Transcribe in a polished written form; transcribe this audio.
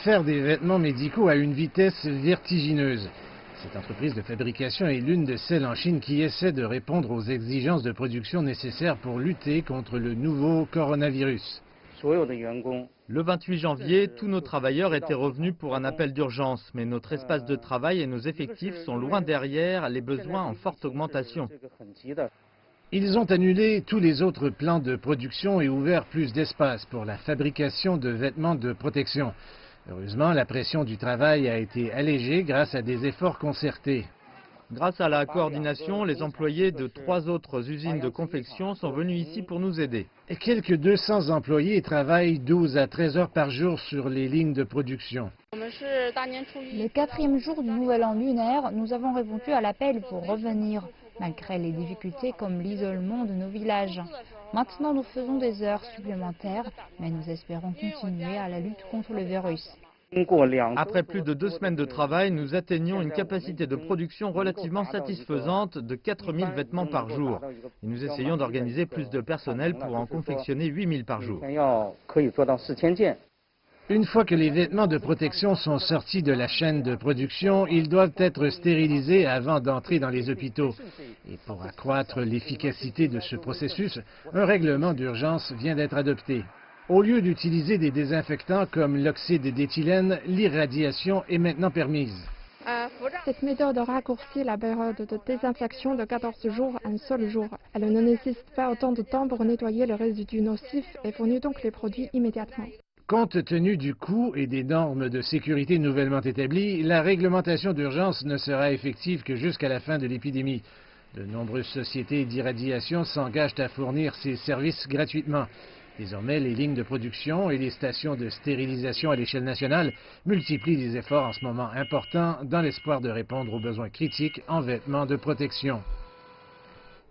faire des vêtements médicaux à une vitesse vertigineuse. Cette entreprise de fabrication est l'une de celles en Chine qui essaie de répondre aux exigences de production nécessaires pour lutter contre le nouveau coronavirus. Le 28 janvier, tous nos travailleurs étaient revenus pour un appel d'urgence, mais notre espace de travail et nos effectifs sont loin derrière les besoins en forte augmentation. Ils ont annulé tous les autres plans de production et ouvert plus d'espace pour la fabrication de vêtements de protection. Heureusement, la pression du travail a été allégée grâce à des efforts concertés. Grâce à la coordination, les employés de 3 autres usines de confection sont venus ici pour nous aider. Et quelques 200 employés travaillent 12 à 13 heures par jour sur les lignes de production. Le 4e jour du nouvel an lunaire, nous avons répondu à l'appel pour revenir, malgré les difficultés comme l'isolement de nos villages. Maintenant, nous faisons des heures supplémentaires, mais nous espérons continuer à la lutte contre le virus. Après plus de 2 semaines de travail, nous atteignons une capacité de production relativement satisfaisante de 4000 vêtements par jour. Et nous essayons d'organiser plus de personnel pour en confectionner 8000 par jour. Une fois que les vêtements de protection sont sortis de la chaîne de production, ils doivent être stérilisés avant d'entrer dans les hôpitaux. Et pour accroître l'efficacité de ce processus, un règlement d'urgence vient d'être adopté. Au lieu d'utiliser des désinfectants comme l'oxyde d'éthylène, l'irradiation est maintenant permise. Cette méthode raccourcit la période de désinfection de 14 jours à un seul jour. Elle ne nécessite pas autant de temps pour nettoyer le résidu nocif et fournit donc les produits immédiatement. Compte tenu du coût et des normes de sécurité nouvellement établies, la réglementation d'urgence ne sera effective que jusqu'à la fin de l'épidémie. De nombreuses sociétés d'irradiation s'engagent à fournir ces services gratuitement. Désormais, les lignes de production et les stations de stérilisation à l'échelle nationale multiplient les efforts en ce moment importants dans l'espoir de répondre aux besoins critiques en vêtements de protection.